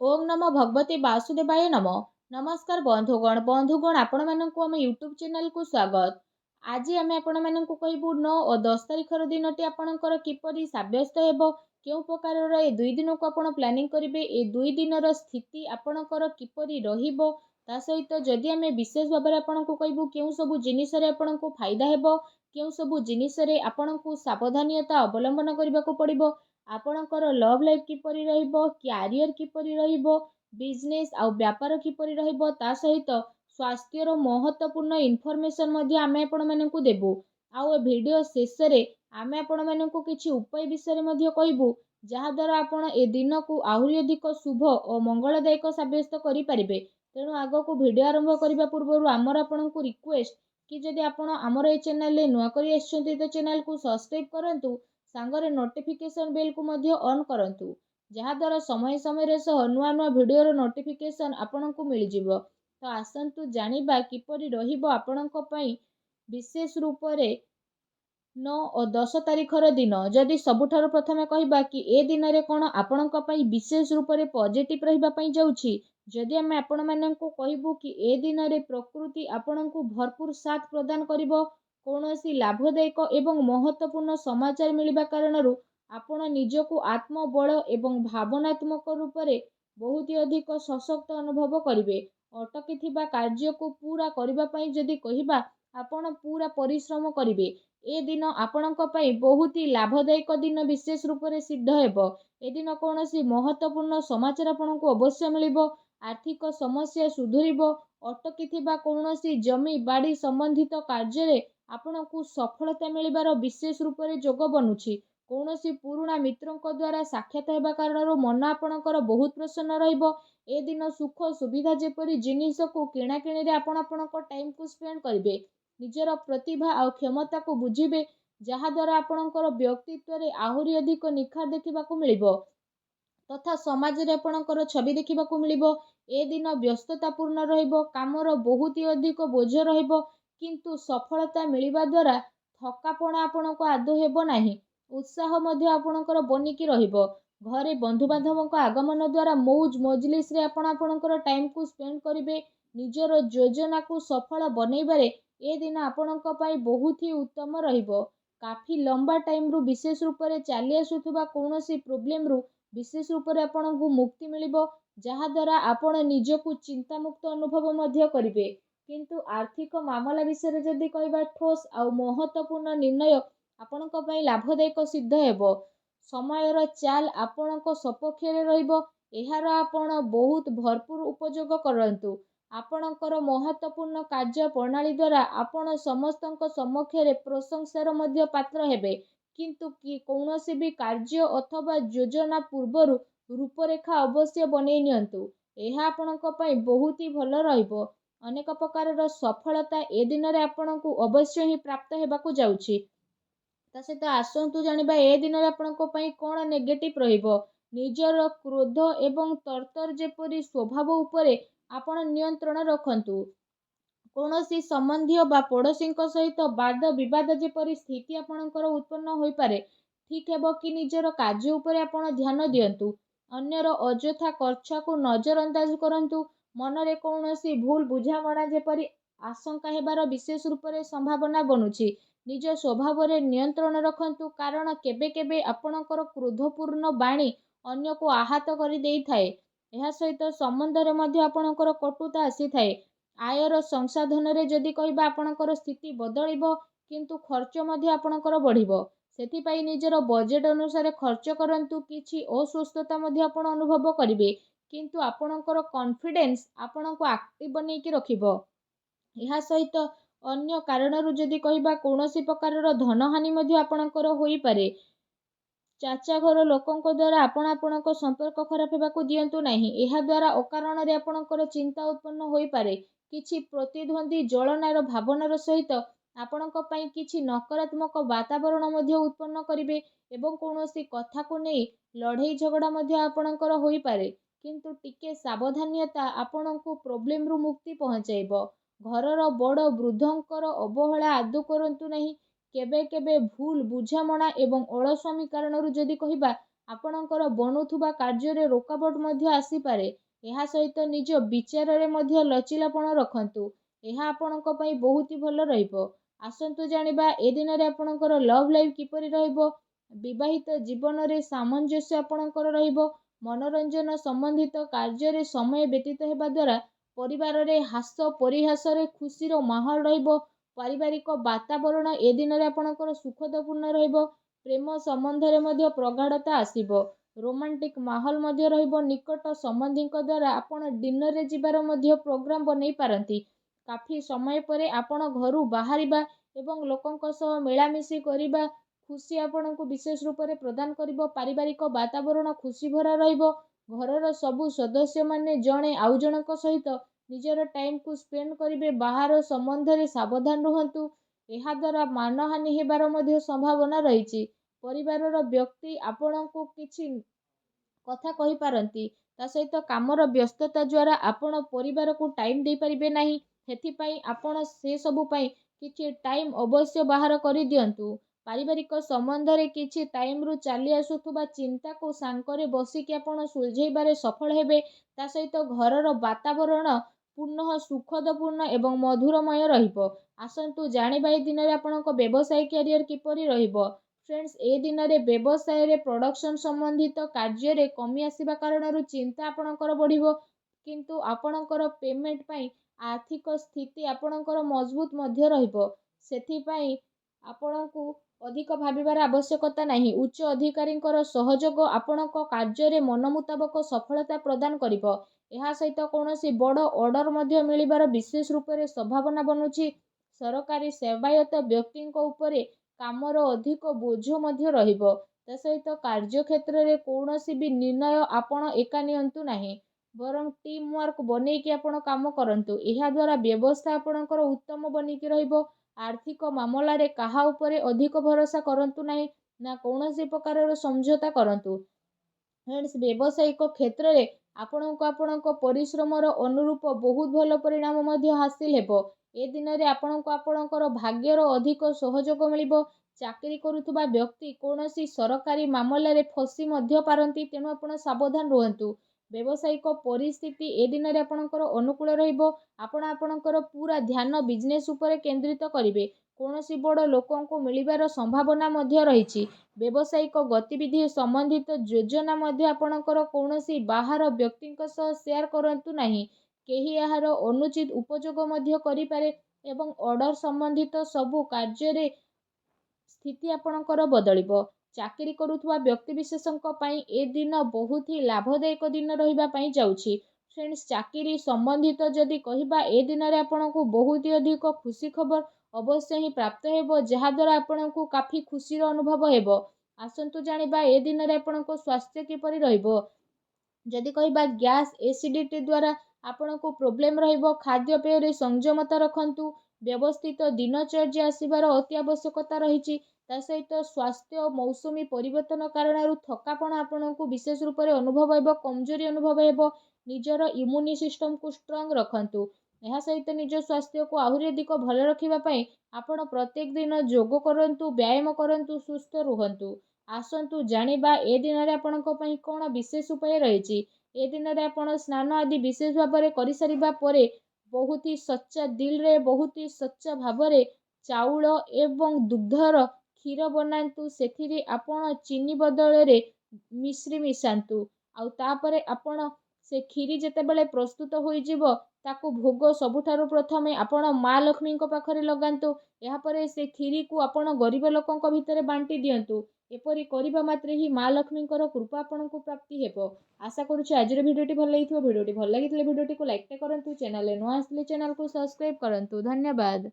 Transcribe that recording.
ओम नमो भगवते वासुदेवाय नमः। नमस्कार बंधुगण आपण मानकु आम यूट्यूब चैनल को स्वागत। आज आम आपण मानकु कहबू 9 और 10 तारिखर दिनटी आपणकर किपरि साब्यस्त हेबो, केउ प्रकार ए दुई दिन को आपण प्लानिंग करिवे, ए दुई दिनर स्थिति आपणकर किपरि रहिबो, ता सहित जदि आम विशेष भाव में आपको कहबू केउ सब जिनिस रे आपणको फायदा हेबो, केउ सब जिनिस रे आपणको सावधानता अवलंबन करबा को पड़िबो, आपणकर लव लाइफ किपरि रहिबो, क्यारियर किपरि रहिबो, बिजनेस आउ व्यापार किपरि रहिबो, ता सहित स्वास्थ्यर महत्वपूर्ण इनफॉरमेशन मध्ये आमे आपण मानकु देबू। आउ ए वीडियो शेष रे आमे आपण मानकु किछि उपाय विषय मध्ये कहबू, जहा द्वारा आपण ए दिन को आहुरी अधिक शुभ और मंगलदायक साब्यस्त करि परिबे। तेणु आगो को वीडियो आरंभ करबा पूर्व आमर आपनकु रिक्वेस्ट कि जदि आपण आमर ए चैनल ले नुआ करी आछंती तो चैनल को सब्सक्राइब करंतु, सांगरे नोटिफिकेशन बेल को मध्य ऑन करंतु, जहा द्वारा समय समय सह नुआ नुआ वीडियो रो नोटिफिकेशन आपनकु मिल जिवो। तो आसंतु जानिबा किपरि रहिबो आपनक पई विशेष रूप रे 9 और 10 तारिखर दिन। जदि सबुठार प्रथमे कहबा कि ए दिन रे कोन आपनक पई विशेष रूप रे पॉजिटिव रहिबा पई जाउछि, जदि आमे आपण माननकु कहबू कि ए दिन रे प्रकृति आपनकु भरपूर साथ प्रदान करिवो, कौनसी लाभदायक एवं महत्वपूर्ण समाचार मिलिबा कारणरू आपण निजको आत्मबल एवं भावनात्मक रूप से बहुत अधिक सशक्त अनुभव करिवे। अटकी थिबा कार्य को पूरा करबा पई जदि कहिबा आपण पूरा परिश्रम करिवे, ए दिन आपणक पई बहुत ही लाभदायक दिन विशेष रूप से सिद्ध हेबो। ए दिन कौनसी महत्वपूर्ण समाचार आपणको अवश्य मिलिबो, आर्थिक समस्या सुधुरिबो, अटकी थिबा कौनसी जमी बाड़ी संबंधित कार्य रे आपणको सफलता मिलिबार विशेष रूप से जोग बनुछि। कौनसी पुराणा मित्रଙ୍କ द्वारा साक्षात हेबा कारणरू मन आपणकर बहुत प्रसन्न रहिबो। ए दिन सुख सुविधा जेपरि जिनिस को किणा किणी रे आपणक टाइम को स्पेंड करिवे, निजर प्रतिभा और क्षमता को बुझिबे, जहा द्वारा आपणकर व्यक्तित्व रे आहुरी अधिक निखार देखिबा को मिलिबो तथा समाज रे आपणकर छवि देखिबा को मिलिबो। ए दिन व्यस्ततापूर्ण रहिबो, कामर बहुत ही अधिक बोझ रहिबो, किंतु सफलता मिलिबा द्वारा थकापणा आपणको आदो हेबो नाही, उत्साह मध्य आपणकर बनिकी रहिबो। घरे बंधु बांधवक आगमन द्वारा मौज मजलिस रे आपणकर टाइम को स्पेंड करिवे। निजर योजना को सफल बनैबारे ए दिन आपणक पई बहुत ही उत्तम रहिबो। काफी लंबा टाइम रु विशेष रूप से चली आसुथबा कौनसी प्रॉब्लम रु विशेष रूप से आपणको मुक्ति मिलिबो, जहा द्वारा आपण निजको चिंता मुक्त अनुभव मध्य करिवे। किंतु आर्थिक मामला विषय जदि कहबा ठोस आ महत्वपूर्ण निर्णय आपणक पई लाभदायक सिद्ध हेबो। समयर चाल आपणक सपक्ष रे रहिबो, एहार आपण बहुत भरपूर उपयोग करंतु। आपणकर महत्वपूर्ण कार्य प्रणाली द्वारा आपण समस्तक समक्ष रे प्रशंसार मध्य पात्र हेबे, किंतु कि कौनसी भी कार्य अथवा योजना पूर्वरु रूपरेखा अवश्य बनै नियंतु, एहा आपणक पई बहुत ही भल रहिबो। अनेक प्रकार सफलता ए दिन रे आपणको अवश्य ही प्राप्त हेबाकू जाउछि। ता सहित आसंतु जानिबा ए दिन रे आपणको पई कोन नेगेटिव रहिबो। निजर क्रोध एवं तर्तर जेपरि स्वभाव उपरे आपण नियंत्रण रखंतु। कौनसी संबंधी बा पड़ोसी सहित वाद विवाद जेपरि स्थिति आपणकर उत्पन्न होई पारे, ठीक हेबो कि निजर कार्य उपरे आपण ध्यान दियंतु। अन्यर अजथा खर्च को नजरअंदाज करंतु। मनरे कौनसी भूल बुझामणा जेपरि आशंका हेबार विशेष रूप से संभावना बनुछि। निज स्वभाव रे नियंत्रण रखंतु, कारण केबे केबे आपणकर क्रोधपूर्ण बाणी अन्य को आहत करि देई थाए। एहा सहित संबंध रे मध्य आपणकर कटुता आसी थाए। आयर संसाधन रे जदि कहबा आपणकर स्थिति बदलिबो, किंतु खर्च मध्य आपणकर बढ़िबो। सेथिपाई निजर बजेट अनुसार खर्च करंतु। किछि अस्वस्थता मध्य आपण अनुभव करिवे, किंतु आपणकर कॉन्फिडेंस आपणको एक्टिव बनेकी रखिबो। एहा सहित अन्य कारणरू जदि कहबा कौनसी प्रकार धनहानि मध्य आपणकर होई पारे। चाचा घर लोकंक द्वारा आपणक संपर्क खराब हेबाकू दियंतु नाही। एहा द्वारा अकारण रे आपणकर चिंता उत्पन्न होई पारे। किछि प्रतिद्वंदी जलनार भावनार सहित आपणक पई किछि नकारात्मक वातावरण मध्य उत्पन्न करिवे एवं कौनसी कथा को नहीं लड़ाई झगड़ा मध्य आपणकर होई पारे, किंतु टिके सावधानता आपणको प्रॉब्लम रु मुक्ति पहुंचाइबो। घरर बड़ वृद्धंकर अवहेला आदौ करंतु नहीं। केबे केबे भूल बुझामणा एवं अलस्वामी कारणरू जदि कहबा ଆପଣଙ୍କର ବନୁଥିବା କାର୍ଯ୍ୟରେ ରୋକାବଟ ମଧ୍ୟ ଆସିପାରେ। ଏହା ସହିତ ନିଜ ବିଚାରରେ ମଧ୍ୟ ଲଚିଲାପଣ ରଖନ୍ତୁ। ଏହା ଆପଣଙ୍କ ପାଇଁ ବହୁତ ଭଲ ରହିବ। ଆସନ୍ତୁ ଜାଣିବା ଏ ଦିନରେ ଆପଣଙ୍କର ଲଭ୍ ଲାଇଫ୍ କିପରି ରହିବ। ବିବାହିତ ଜୀବନରେ ସାମଞ୍ଜସ୍ୟ ଆପଣଙ୍କର ରହିବ। ମନୋରଞ୍ଜନ ସମ୍ବନ୍ଧିତ କାର୍ଯ୍ୟରେ ସମୟ ବ୍ୟତୀତ ହେବା ଦ୍ୱାରା ପରିବାରରେ ହାସ୍ୟ ପରିହାସରେ ଖୁସିର ମାହୋଲ ରହିବ। ପାରିବାରିକ ବାତାବରଣ ଏ ଦିନରେ ଆପଣଙ୍କର ସୁଖଦପୂର୍ଣ୍ଣ ରହିବ। ପ୍ରେମ ସମ୍ବନ୍ଧରେ ମଧ୍ୟ ପ୍ରଗାଢ଼ତା ଆସିବ। ରୋମାଣ୍ଟିକ୍ ମାହୋଲ ମଧ୍ୟ ରହିବ। ନିକଟ ସମ୍ବନ୍ଧୀଙ୍କ ଦ୍ୱାରା ଆପଣ ଡିନରରେ ଯିବାର ମଧ୍ୟ ପ୍ରୋଗ୍ରାମ ବନେଇ ପାରନ୍ତି। କାଫି ସମୟ ପରେ ଆପଣ ଘରୁ ବାହାରିବା ଏବଂ ଲୋକଙ୍କ ସହ ମିଳାମିଶି କରିବା ଖୁସି ଆପଣଙ୍କୁ ବିଶେଷ ରୂପରେ ପ୍ରଦାନ କରିବ। ପାରିବାରିକ ବାତାବରଣ ଖୁସି ଭରା ରହିବ। ଘରର ସବୁ ସଦସ୍ୟମାନେ ଜଣେ ଆଉ ଜଣଙ୍କ ସହିତ ନିଜର ଟାଇମକୁ ସ୍ପେଣ୍ଡ କରିବେ। ବାହାର ସମ୍ବନ୍ଧରେ ସାବଧାନ ରୁହନ୍ତୁ। ଏହାଦ୍ୱାରା ମାନହାନି ହେବାର ମଧ୍ୟ ସମ୍ଭାବନା ରହିଛି। ପରିବାରର ବ୍ୟକ୍ତି ଆପଣଙ୍କୁ କିଛି କଥା କହିପାରନ୍ତି। ତା ସହିତ କାମର ବ୍ୟସ୍ତତା ଦ୍ୱାରା ଆପଣ ପରିବାରକୁ ଟାଇମ୍ ଦେଇପାରିବେ ନାହିଁ। ସେଥିପାଇଁ ଆପଣ ସେସବୁ ପାଇଁ କିଛି ଟାଇମ୍ ଅବଶ୍ୟ ବାହାର କରିଦିଅନ୍ତୁ। ପାରିବାରିକ ସମ୍ବନ୍ଧରେ କିଛି ଟାଇମ୍ରୁ ଚାଲି ଆସୁଥିବା ଚିନ୍ତାକୁ ସାଙ୍ଗରେ ବସିକି ଆପଣ ସୁଲଝେଇବାରେ ସଫଳ ହେବେ। ତା ସହିତ ଘରର ବାତାବରଣ ପୁନଃ ସୁଖଦପୂର୍ଣ୍ଣ ଏବଂ ମଧୁରମୟ ରହିବ। ଆସନ୍ତୁ ଜାଣିବା ଏ ଦିନରେ ଆପଣଙ୍କ ବ୍ୟବସାୟ କ୍ୟାରିୟର କିପରି ରହିବ। ଫ୍ରେଣ୍ଡସ୍, ଏ ଦିନରେ ବ୍ୟବସାୟରେ ପ୍ରଡକ୍ସନ ସମ୍ବନ୍ଧିତ କାର୍ଯ୍ୟରେ କମି ଆସିବା କାରଣରୁ ଚିନ୍ତା ଆପଣଙ୍କର ବଢ଼ିବ। କିନ୍ତୁ ଆପଣଙ୍କର ପେମେଣ୍ଟ ପାଇଁ ଆର୍ଥିକ ସ୍ଥିତି ଆପଣଙ୍କର ମଜବୁତ ମଧ୍ୟ ରହିବ। ସେଥିପାଇଁ ଆପଣଙ୍କୁ ଅଧିକ ଭାବିବାର ଆବଶ୍ୟକତା ନାହିଁ। ଉଚ୍ଚ ଅଧିକାରୀଙ୍କର ସହଯୋଗ ଆପଣଙ୍କ କାର୍ଯ୍ୟରେ ମନ ମୁତାବକ ସଫଳତା ପ୍ରଦାନ କରିବ। ଏହା ସହିତ କୌଣସି ବଡ଼ ଅର୍ଡର ମଧ୍ୟ ମିଳିବାର ବିଶେଷ ରୂପରେ ସମ୍ଭାବନା ବନୁଛି। ସରକାରୀ ସେବାୟତ ବ୍ୟକ୍ତିଙ୍କ ଉପରେ କାମର ଅଧିକ ବୋଝ ମଧ୍ୟ ରହିବ। ତା ସହିତ କାର୍ଯ୍ୟକ୍ଷେତ୍ରରେ କୌଣସି ବି ନିର୍ଣ୍ଣୟ ଆପଣ ଏକା ନିଅନ୍ତୁ ନାହିଁ। ବରଂ ଟିମ୍ ୱାର୍କ ବନେଇକି ଆପଣ କାମ କରନ୍ତୁ। ଏହା ଦ୍ୱାରା ବ୍ୟବସ୍ଥା ଆପଣଙ୍କର ଉତ୍ତମ ବନିକି ରହିବ। ଆର୍ଥିକ ମାମଲାରେ କାହା ଉପରେ ଅଧିକ ଭରସା କରନ୍ତୁ ନାହିଁ, ନା କୌଣସି ପ୍ରକାରର ସମଝୋତା କରନ୍ତୁ। ଫ୍ରେଣ୍ଡସ୍, ବ୍ୟବସାୟିକ କ୍ଷେତ୍ରରେ ଆପଣଙ୍କୁ ଆପଣଙ୍କ ପରିଶ୍ରମର ଅନୁରୂପ ବହୁତ ଭଲ ପରିଣାମ ମଧ୍ୟ ହାସିଲ ହେବ। ଏ ଦିନରେ ଆପଣଙ୍କୁ ଆପଣଙ୍କର ଭାଗ୍ୟର ଅଧିକ ସହଯୋଗ ମିଳିବ। ଚାକିରି କରୁଥିବା ବ୍ୟକ୍ତି କୌଣସି ସରକାରୀ ମାମଲାରେ ଫସି ମଧ୍ୟ ପାରନ୍ତି, ତେଣୁ ଆପଣ ସାବଧାନ ରୁହନ୍ତୁ। ବ୍ୟବସାୟିକ ପରିସ୍ଥିତି ଏ ଦିନରେ ଆପଣଙ୍କର ଅନୁକୂଳ ରହିବ। ଆପଣ ଆପଣଙ୍କର ପୁରା ଧ୍ୟାନ ବିଜନେସ୍ ଉପରେ କେନ୍ଦ୍ରିତ କରିବେ। କୌଣସି ବଡ଼ ଲୋକଙ୍କୁ ମିଳିବାର ସମ୍ଭାବନା ମଧ୍ୟ ରହିଛି। ବ୍ୟବସାୟିକ ଗତିବିଧି ସମ୍ବନ୍ଧିତ ଯୋଜନା ମଧ୍ୟ ଆପଣଙ୍କର କୌଣସି ବାହାର ବ୍ୟକ୍ତିଙ୍କ ସହ ସେୟାର କରନ୍ତୁ ନାହିଁ। କେହି ଏହାର ଅନୁଚିତ ଉପଯୋଗ ମଧ୍ୟ କରିପାରେ ଏବଂ ଅର୍ଡର ସମ୍ବନ୍ଧିତ ସବୁ କାର୍ଯ୍ୟରେ ସ୍ଥିତି ଆପଣଙ୍କର ବଦଳିବ। ଚାକିରି କରୁଥିବା ବ୍ୟକ୍ତିବିଶେଷଙ୍କ ପାଇଁ ଏ ଦିନ ବହୁତ ହି ଲାଭଦାୟକ ଦିନ ରହିବା ପାଇଁ ଯାଉଛି। ଫ୍ରେଣ୍ଡସ୍, ଚାକିରି ସମ୍ବନ୍ଧିତ ଯଦି କହିବା, ଏ ଦିନରେ ଆପଣଙ୍କୁ ବହୁତ ଅଧିକ ଖୁସି ଖବର ଅବଶ୍ୟ ହିଁ ପ୍ରାପ୍ତ ହେବ, ଯାହାଦ୍ୱାରା ଆପଣଙ୍କୁ କାଫି ଖୁସିର ଅନୁଭବ ହେବ। ଆସନ୍ତୁ ଜାଣିବା ଏ ଦିନରେ ଆପଣଙ୍କ ସ୍ୱାସ୍ଥ୍ୟ କିପରି ରହିବ। ଯଦି କହିବା ଗ୍ୟାସ୍ ଏସିଡିଟି ଦ୍ୱାରା ଆପଣଙ୍କୁ ପ୍ରୋବ୍ଲେମ ରହିବ। ଖାଦ୍ୟପେୟରେ ସଂଯମତା ରଖନ୍ତୁ। ବ୍ୟବସ୍ଥିତ ଦିନଚର୍ଯ୍ୟା ଆସିବାର ଅତି ଆବଶ୍ୟକତା ରହିଛି। ତା ସହିତ ସ୍ୱାସ୍ଥ୍ୟ ମୌସୁମୀ ପରିବର୍ତ୍ତନ କାରଣରୁ ଥକାପଣ ଆପଣଙ୍କୁ ବିଶେଷ ରୂପରେ ଅନୁଭବ ହେବ, କମଜୋରି ଅନୁଭବ ହେବ। ନିଜର ଇମ୍ୟୁନି ସିଷ୍ଟମକୁ ଷ୍ଟ୍ରଙ୍ଗ ରଖନ୍ତୁ। ଏହା ସହିତ ନିଜ ସ୍ୱାସ୍ଥ୍ୟକୁ ଆହୁରି ଅଧିକ ଭଲ ରଖିବା ପାଇଁ ଆପଣ ପ୍ରତ୍ୟେକ ଦିନ ଯୋଗ କରନ୍ତୁ, ବ୍ୟାୟାମ କରନ୍ତୁ, ସୁସ୍ଥ ରୁହନ୍ତୁ। ଆସନ୍ତୁ ଜାଣିବା ଏ ଦିନରେ ଆପଣଙ୍କ ପାଇଁ କ'ଣ ବିଶେଷ ଉପାୟ ରହିଛି। ଏ ଦିନରେ ଆପଣ ସ୍ନାନ ଆଦି ବିଶେଷ ଭାବରେ କରିସାରିବା ପରେ ବହୁତ ହି ସଚ୍ଚା ଦିଲରେ, ବହୁତ ହି ସଚ୍ଚା ଭାବରେ ଚାଉଳ ଏବଂ ଦୁଗ୍ଧର କ୍ଷୀର ବନାନ୍ତୁ। ସେଥିରେ ଆପଣ ଚିନି ବଦଳରେ ମିଶ୍ରି ମିଶାନ୍ତୁ। ଆଉ ତାପରେ ଆପଣ ସେ କ୍ଷୀରି ଯେତେବେଳେ ପ୍ରସ୍ତୁତ ହୋଇଯିବ, ତାକୁ ଭୋଗ ସବୁଠାରୁ ପ୍ରଥମେ ଆପଣ ମା ଲକ୍ଷ୍ମୀଙ୍କ ପାଖରେ ଲଗାନ୍ତୁ। ଏହାପରେ ସେ କ୍ଷୀରିକୁ ଆପଣ ଗରିବ ଲୋକଙ୍କ ଭିତରେ ବାଣ୍ଟି ଦିଅନ୍ତୁ। ଏପରି କରିବା ମାତ୍ରେ ହିଁ ମା ଲକ୍ଷ୍ମୀଙ୍କର କୃପା ଆପଣଙ୍କୁ ପ୍ରାପ୍ତି ହେବ। ଆଶା କରୁଛି ଆଜିର ଭିଡ଼ିଓଟି ଭଲ ଲାଗିଥିବ। ଭିଡ଼ିଓଟି ଭଲ ଲାଗିଥିଲେ ଭିଡ଼ିଓଟିକୁ ଲାଇକ୍ଟେ କରନ୍ତୁ। ଚ୍ୟାନେଲରେ ନୂଆ ଆସିଲେ ଚ୍ୟାନେଲକୁ ସବସ୍କ୍ରାଇବ୍ କରନ୍ତୁ। ଧନ୍ୟବାଦ।